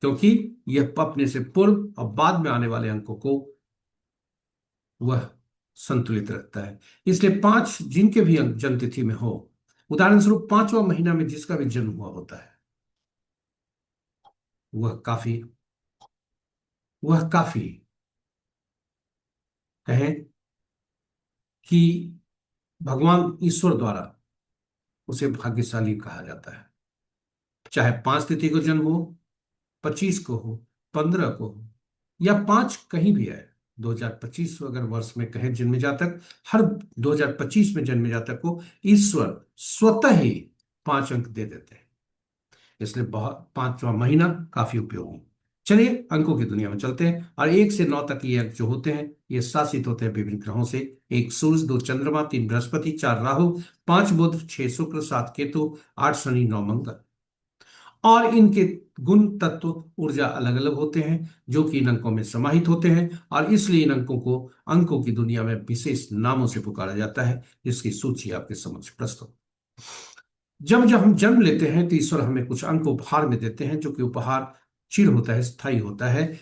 S2: क्योंकि यह अपने से पूर्व और बाद में आने वाले अंकों को वह संतुलित रखता है। इसलिए 5 जिनके भी अंक जन्म तिथि में हो, उदाहरण स्वरूप 5वां महीना में जिसका भी जन्म हुआ होता है, वह काफी वह काफी कहें कि भगवान ईश्वर द्वारा उसे भाग्यशाली कहा जाता है। चाहे 5 तिथि को जन्म हो, 25 को हो, 15 को हो, या 5 कहीं भी है, 2025 अगर वर्ष में कहें जन्म जातक, हर 2025 में जन्म जातक को ईश्वर स्वतः ही 5 अंक दे देते हैं। इसलिए बहुत 5वां महीना काफी उपयोगी। चलिए अंकों की दुनिया में चलते हैं। और 1 से 9 तक ये अंक जो होते हैं ये शासित होते हैं विभिन्न ग्रहों से। 1 सूर्य, 2 चंद्रमा, 3 बृहस्पति, 4 राहु, 5 बुध, 6 शुक्र, 7 केतु, 8 शनि, 9 मंगल। और इनके गुण, तत्व, ऊर्जा अलग अलग होते हैं जो कि इन अंकों में समाहित होते हैं। और इसलिए इन अंकों को अंकों की दुनिया में विशेष नामों से पुकारा जाता है, जिसकी सूची आपके समक्ष प्रस्तुत। जब जब हम जन्म लेते हैं तो ईश्वर हमें कुछ अंक उपहार में देते हैं, जो कि उपहार चिर होता है, स्थायी होता है,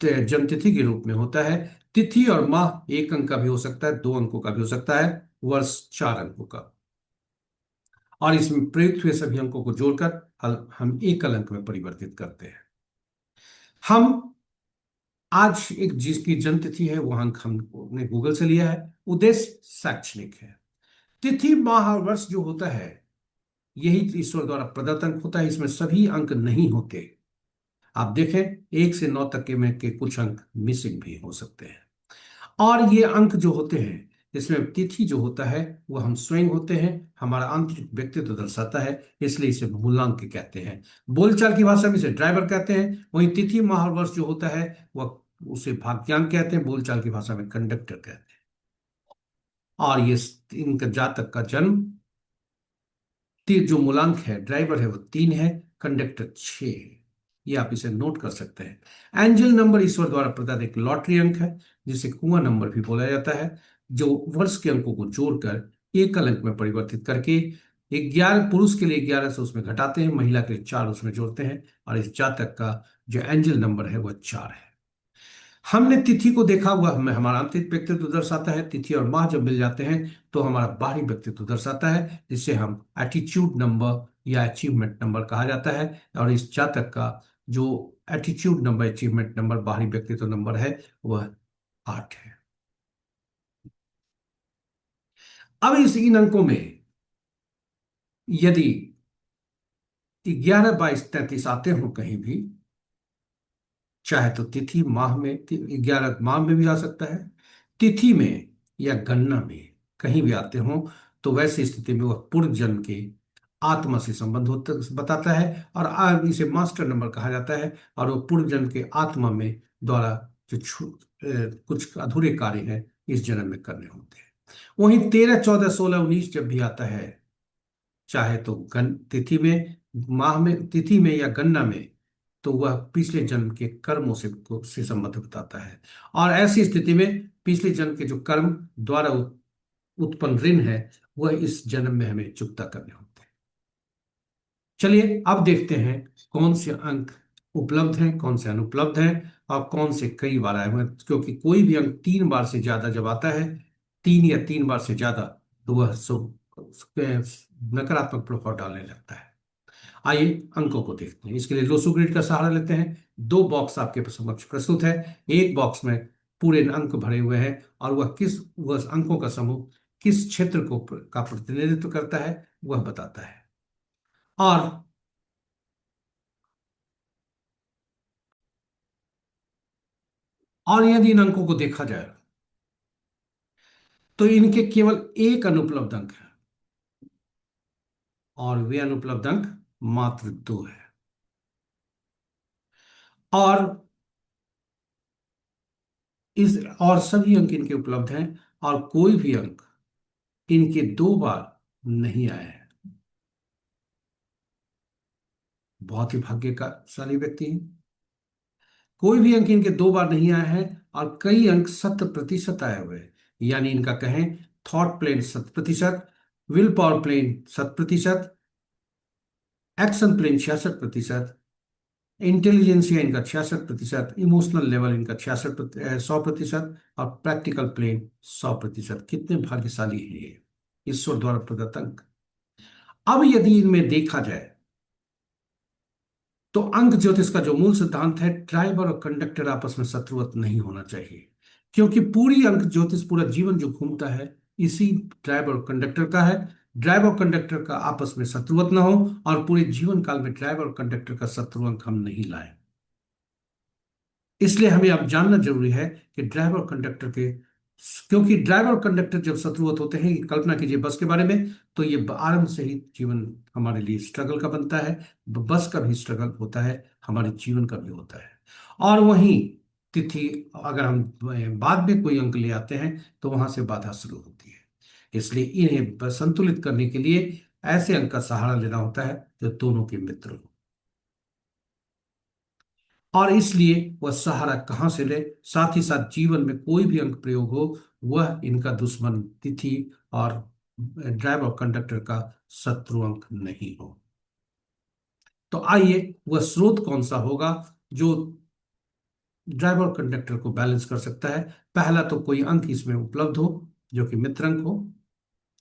S2: जन्म तिथि के रूप में होता है। तिथि और माह 1 अंक का भी हो सकता है, 2 अंकों का भी हो सकता है, वर्ष 4 अंकों का। और इसमें प्रयुक्त हुए सभी अंकों को जोड़कर हम एकल अंक में परिवर्तित करते हैं। हम आज एक जिसकी जन्म तिथि है वह अंक हमने गूगल से लिया है। उद्देश्य शैक्षणिक है। तिथि, माह और वर्ष जो होता है यही ईश्वर द्वारा प्रदत्त अंक होता है। इसमें सभी अंक नहीं होते। आप देखें 1 से 9 तक के में के कुछ अंक मिसिंग भी हो सकते हैं। और ये अंक जो होते हैं इसमें तिथि जो होता है वह हम स्वयं होते हैं, हमारा आंतरिक व्यक्तित्व दर्शाता है, इसलिए इसे मूलांक कहते हैं। बोलचाल की भाषा में इसे ड्राइवर कहते हैं। वहीं तिथि, माह और वर्ष जो होता है वह उसे भाग्यांक कहते हैं, बोलचाल की भाषा में कंडक्टर कहते हैं। और ये इनका जातक का जन्म, जो मूलांक है ड्राइवर है वो 3 है, कंडक्टर 6 है। ये आप इसे नोट कर सकते हैं। एंजल नंबर ईश्वर द्वारा प्रदत्त एक लॉटरी अंक है, जिसे कुआं नंबर भी बोला जाता है, जो वर्ष के अंकों को जोड़कर एकल अंक में परिवर्तित करके 11 पुरुष के लिए 11 से उसमें घटाते हैं, महिला के लिए 4 उसमें जोड़ते हैं। और इस जातक का जो एंजल नंबर है वह 4 है। हमने तिथि को देखा हुआ हमें हमारा आंतरिक व्यक्तित्व दर्शाता है। तिथि और माह जब मिल जाते हैं तो हमारा बाहरी व्यक्तित्व दर्शाता है, जिसे हम एटीट्यूड नंबर या अचीवमेंट नंबर कहा जाता है। और इस जातक का जो एटीट्यूड नंबर, अचीवमेंट नंबर, बाहरी व्यक्तित्व नंबर है वह 8 है। अब इस इन अंकों में यदि 11, 22, 33 आते हो कहीं भी, चाहे तो तिथि माह में, 11 माह में भी आ सकता है, तिथि में या गणना में कहीं भी आते हो, तो वैसी स्थिति में वह पूर्व जन्म के आत्मा से संबंध होता बताता है। और इसे मास्टर नंबर कहा जाता है। और वो पूर्व जन्म के आत्मा में द्वारा जो कुछ अधूरे कार्य हैं इस जन्म में करने होते हैं। वहीं 13, 14, 16, 19 जब भी आता है, चाहे तो गण तिथि में, माह में, तिथि में या गणना में, तो वह पिछले जन्म के कर्मों से संबंध बताता है। और ऐसी स्थिति में पिछले जन्म के जो कर्म द्वारा उत्पन्न ऋण है वह इस जन्म में हमें चुकता करने होते हैं। चलिए अब देखते हैं कौन से अंक उपलब्ध हैं, कौन से अनुपलब्ध हैं, और कौन से कई बार आए हुए हैं। क्योंकि कोई भी अंक 3 बार से ज्यादा जब आता है, 3 या 3 बार से ज्यादा, तो वह नकारात्मक प्रभाव डालने लगता है। आइए अंकों को देखते हैं। इसके लिए लोसू ग्रिड का सहारा लेते हैं। 2 बॉक्स आपके समक्ष प्रस्तुत है। एक बॉक्स में पूरे अंक भरे हुए हैं और वह अंकों का समूह किस क्षेत्र का प्रतिनिधित्व करता है वह बताता है। और यदि इन अंकों को देखा जाए तो इनके केवल एक अनुपलब्ध अंक है, और वे अनुपलब्ध अंक मात्र 2 है। और सभी अंक इनके उपलब्ध हैं, और कोई भी अंक इनके 2 बार नहीं आए हैं। बहुत ही भाग्यशाली व्यक्ति हैं। कोई भी अंक इनके 2 बार नहीं आया है, और कई अंक 100% आए हुए हैं। यानी इनका कहें thought plane 100%, will power plane 100%, action plane 66%, intelligentsia इनका 66%, इमोशनल लेवल इनका 100%, और प्रैक्टिकल प्लेन 100%। कितने भाग्यशाली है ये ईश्वर द्वारा प्रदत्त अंक। अब यदि इनमें देखा जाए तो अंक ज्योतिष का जो मूल सिद्धांत है, ड्राइवर और कंडक्टर आपस में शत्रुवत नहीं होना चाहिए। क्योंकि पूरी अंक ज्योतिष, पूरा जीवन जो घूमता है इसी ड्राइवर और कंडक्टर का है। ड्राइवर और कंडक्टर का आपस में शत्रुवत ना हो, और पूरे जीवन काल में ड्राइवर और कंडक्टर का शत्रु अंक हम नहीं लाए। इसलिए हमें अब जानना जरूरी है कि ड्राइवर और कंडक्टर के, क्योंकि ड्राइवर और कंडक्टर जब शत्रुवत होते हैं, कल्पना कीजिए बस के बारे में, तो ये आरंभ से ही जीवन हमारे लिए स्ट्रगल का बनता है। बस का भी स्ट्रगल होता है, हमारे जीवन का भी होता है। और वहीं तिथि, अगर हम बाद में कोई अंक ले आते हैं तो वहां से बाधा शुरू होती है। इसलिए इन्हें संतुलित करने के लिए ऐसे अंक का सहारा लेना होता है जो दोनों के मित्र हो। और इसलिए वह सहारा कहाँ से ले, साथ ही साथ जीवन में कोई भी अंक प्रयोग हो, वह इनका दुश्मन तिथि और ड्राइवर और कंडक्टर का शत्रु अंक नहीं हो। तो आइए, वह स्रोत कौन सा होगा जो ड्राइवर और कंडक्टर को बैलेंस कर सकता है। पहला, तो कोई अंक इसमें उपलब्ध हो जो कि मित्र अंक हो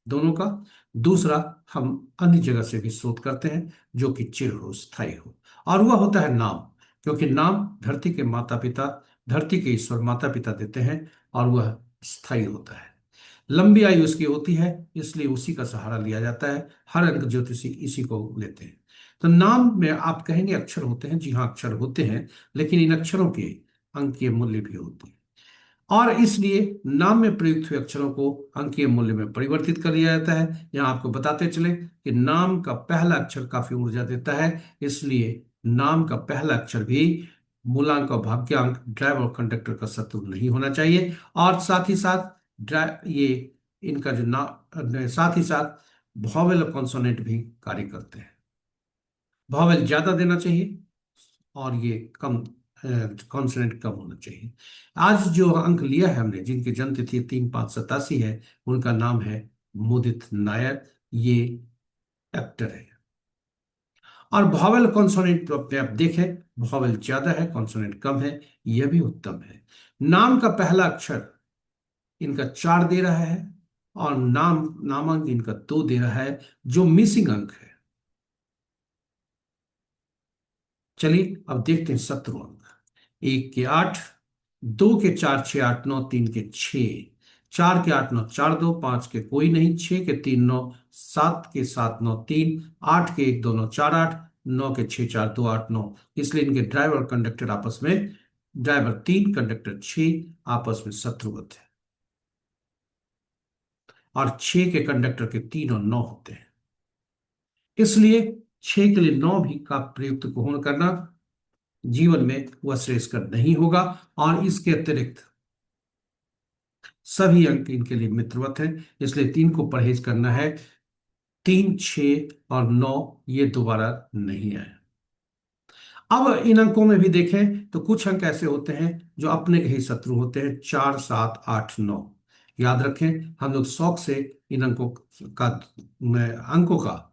S2: दोनों का। दूसरा, हम अन्य जगह से भी शोध करते हैं जो कि चिर हो, स्थायी हो, और वह होता है नाम। क्योंकि नाम धरती के माता पिता, धरती के ईश्वर माता पिता देते हैं, और वह स्थायी होता है। लंबी आयु उसकी होती है, इसलिए उसी का सहारा लिया जाता है। हर अंक ज्योतिषी इसी को लेते हैं। तो नाम में आप कहेंगे अक्षर होते हैं, जी हाँ अक्षर होते हैं, लेकिन इन अक्षरों के अंकीय मूल्य भी होते हैं। और इसलिए नाम में प्रयुक्त हुए अक्षरों को अंकीय मूल्य में परिवर्तित कर लिया जाता है। यहाँ आपको बताते चले कि नाम का पहला अक्षर काफी ऊर्जा देता है, इसलिए नाम का पहला अक्षर भी मूलांक और भाग्यांक, ड्राइवर और कंडक्टर का शत्रु नहीं होना चाहिए। और साथ ही साथ ये इनका जो साथ ही साथ वॉवेल और कॉन्सोनेंट भी कार्य करते हैं। वॉवेल ज्यादा देना चाहिए और ये कम, कॉन्सोनेंट कम होना चाहिए। आज जो अंक लिया है हमने, जिनकी जन्म तिथि 3/5/87 है, उनका नाम है मुदित नायर। ये एक्टर है। और वॉवेल कॉन्सोनेंट तो अपने आप देखें, वॉवेल ज्यादा है, कॉन्सोनेंट कम है, यह भी उत्तम है। नाम का पहला अक्षर इनका 4 दे रहा है, और नामांक इनका 2 दे रहा है, जो मिसिंग अंक है। चलिए अब देखते हैं शत्रु अंक। 1 के 8, 2 के 4, 6 8 9, 3 के 6, 4 के 8 9, 4 2, 5 के कोई नहीं, 6 के 3 9, 7 के 7 9 3, 8 के 1 2 9 4 8, 9 के 6 4 2 8 9। इसलिए इनके ड्राइवर और कंडक्टर आपस में, ड्राइवर 3 कंडक्टर 6 आपस में शत्रुवत है। और 6 के कंडक्टर के 3 और 9 होते हैं। इसलिए 6 के लिए 9 भी का प्रयुक्त ग्रहण करना जीवन में वह श्रेयस्कर नहीं होगा। और इसके अतिरिक्त सभी अंक इनके लिए मित्रवत हैं, इसलिए 3 को परहेज करना है। 3 6 और 9 ये दोबारा नहीं आए। अब इन अंकों में भी देखें तो कुछ अंक ऐसे होते हैं जो अपने के ही शत्रु होते हैं। 4 7 8 9, याद रखें, हम लोग शौक से इन का अंकों का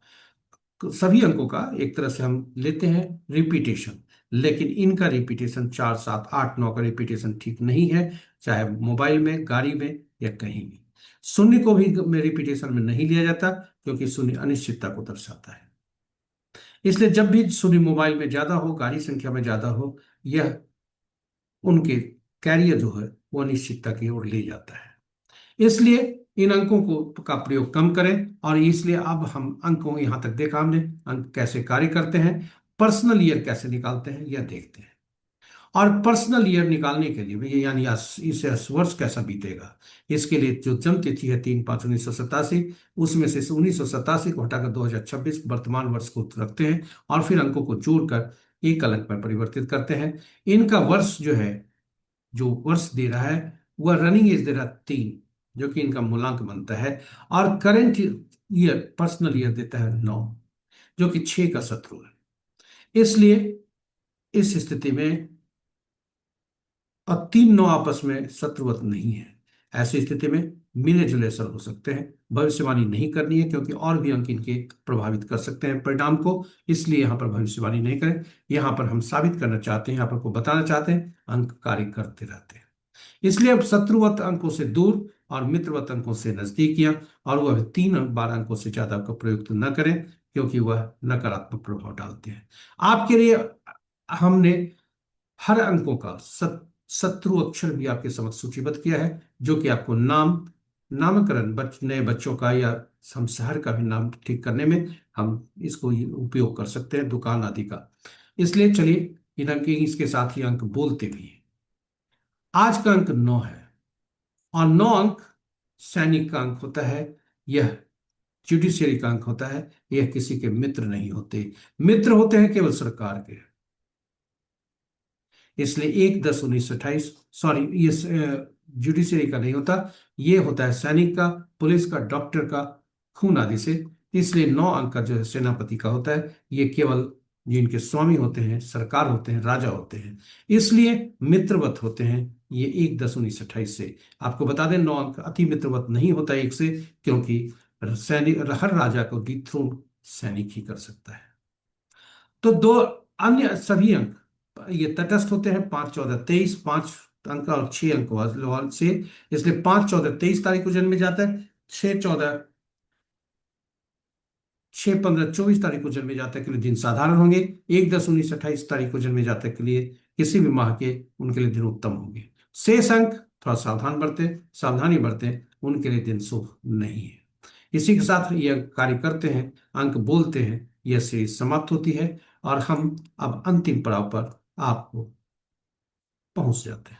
S2: सभी अंकों का एक तरह से हम लेते हैं रिपीटेशन। लेकिन इनका रिपीटेशन 4 7 8 9 का रिपीटेशन ठीक नहीं है, चाहे मोबाइल में, गाड़ी में, या कहीं भी। शून्य को भी में रिपीटेशन में नहीं लिया जाता, क्योंकि शून्य अनिश्चितता को दर्शाता है। इसलिए जब भी शून्य मोबाइल में ज्यादा हो, गाड़ी संख्या में ज्यादा हो, यह उनके कैरियर जो है वो अनिश्चितता की ओर ले जाता है। इसलिए इन अंकों को का प्रयोग कम करें। और इसलिए अब हम अंकों, यहां तक देखा हमने अंक कैसे कार्य करते हैं, पर्सनल ईयर कैसे निकालते हैं यह देखते हैं। और पर्सनल ईयर निकालने के लिए भी, यानी इसे वर्ष कैसा बीतेगा, इसके लिए जो जन्म तिथि है 3/5/1987, उसमें से 1987 को हटाकर 2026 वर्तमान वर्ष को रखते हैं, और फिर अंकों को जोड़कर एक अंक में परिवर्तित करते हैं। इनका वर्ष जो है, जो वर्ष दे रहा है, वह रनिंग एज दे रहा है 3, जो कि इनका मूलांक बनता है। और करेंट ईयर, पर्सनल ईयर देता है 9, जो कि 6 का शत्रु है। इसलिए इस स्थिति में, और 3 9 आपस में शत्रुवत नहीं है, ऐसी स्थिति में मिले जुले असर हो सकते हैं। भविष्यवाणी नहीं करनी है, क्योंकि और भी अंक इनके प्रभावित कर सकते हैं परिणाम को। इसलिए यहां पर भविष्यवाणी नहीं करें। यहां पर हम साबित करना चाहते हैं, यहां पर को बताना चाहते हैं, अंक कार्य करते रहते हैं। इसलिए अब शत्रुवत अंकों से दूर और मित्रवत अंकों से नजदीकियां, और वह 3 12 अंकों से ज्यादा का प्रयुक्त न करें, क्योंकि वह नकारात्मक प्रभाव डालते हैं। आपके लिए हमने हर अंकों का शत्रु अक्षर भी आपके समक्ष सूचीबद्ध किया है, जो कि आपको नामकरण, नए बच्चों का, या हम शहर का भी नाम ठीक करने में हम इसको उपयोग कर सकते हैं, दुकान आदि का। इसलिए चलिए इन अंक, इसके साथ ही अंक बोलते भी हैं। आज का अंक 9 है, और 9 अंक सैनिक का अंक होता है। यह जुडिशियरी का अंक होता है। यह किसी के मित्र नहीं होते। मित्र होते हैं केवल सरकार के। इसलिए 1/10/1928, सॉरी, ये जुडिशरी का नहीं होता। ये होता है सैनिक का, पुलिस का, डॉक्टर का, खून आदि से। इसलिए 9 अंक का जो है सेनापति का होता है। ये केवल जिनके स्वामी होते हैं, सरकार होते हैं, राजा होते हैं, इसलिए मित्रवत होते हैं। ये 1/10/1928 से। आपको बता दें, 9 अंक अति मित्रवत नहीं होता एक से, क्योंकि सैनिक, हर राजा को डिथ्रोन सैनिक ही कर सकता है। तो दो अन्य सभी अंक ये तटस्थ होते हैं, 5, 14, 23, 5 अंक और 6 अंक वाले से। इसलिए 5, 14, 23 तारीख को जन्मे जाता है। 6, 14, 6, 15, 24 तारीख को जन्मे जातक के लिए दिन साधारण होंगे। 1/10/1928 तारीख को जन्मे जातक के लिए, किसी भी माह के, उनके लिए दिन उत्तम होंगे। शेष अंक थोड़ा सावधानी बरतें, उनके लिए दिन शुभ नहीं है। इसी के साथ यह कार्य करते हैं, अंक बोलते हैं, यह सीरीज समाप्त होती है, और हम अब अंतिम पड़ाव पर आपको पहुंच जाते हैं।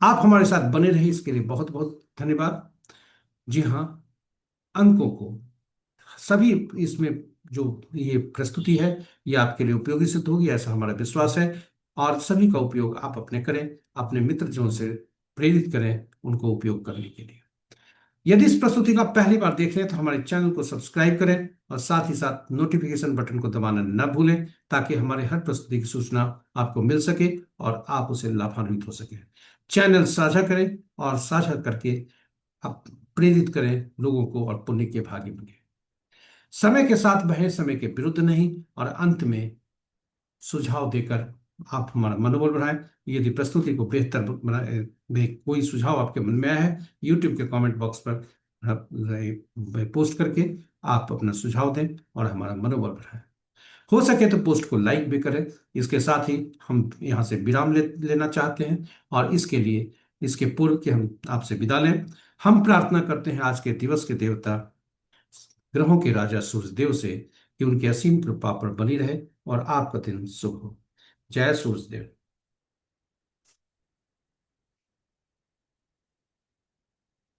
S2: आप हमारे साथ बने रहे, इसके लिए बहुत बहुत धन्यवाद। जी हाँ, अंकों को सभी इसमें जो ये प्रस्तुति है, ये आपके लिए उपयोगी सिद्ध होगी, ऐसा हमारा विश्वास है। और सभी का उपयोग आप अपने करें, अपने मित्रजनों से प्रेरित करें उनको उपयोग करने के लिए। यदि इस प्रस्तुति का पहली बार देख रहे हैं तो हमारे चैनल को सब्सक्राइब करें, और साथ ही साथ नोटिफिकेशन बटन को दबाना न भूलें, ताकि हमारे हर प्रस्तुति की सूचना आपको मिल सके और आप उसे लाभान्वित हो सके। चैनल साझा करें, और साझा करके आप प्रेरित करें लोगों को, और पुण्य के भागी बने। समय के साथ बहें, समय के विरुद्ध नहीं, और अंत में सुझाव देकर आप हमारा मनोबल बढ़ाएं। यदि प्रस्तुति को बेहतर बनाए, कोई सुझाव आपके मन में आया है, यूट्यूब के कमेंट बॉक्स पर पोस्ट करके आप अपना सुझाव दें और हमारा मनोबल बढ़ाएं। हो सके तो पोस्ट को लाइक भी करें। इसके साथ ही हम यहाँ से विराम लेना चाहते हैं, और इसके लिए, इसके पूर्व के हम आपसे विदा लें। हम प्रार्थना करते हैं आज के दिवस के देवता, ग्रहों के राजा सूर्यदेव से, कि उनकी असीम कृपा पर बनी रहे और आपका दिन शुभ हो। जय सूर्यदेव।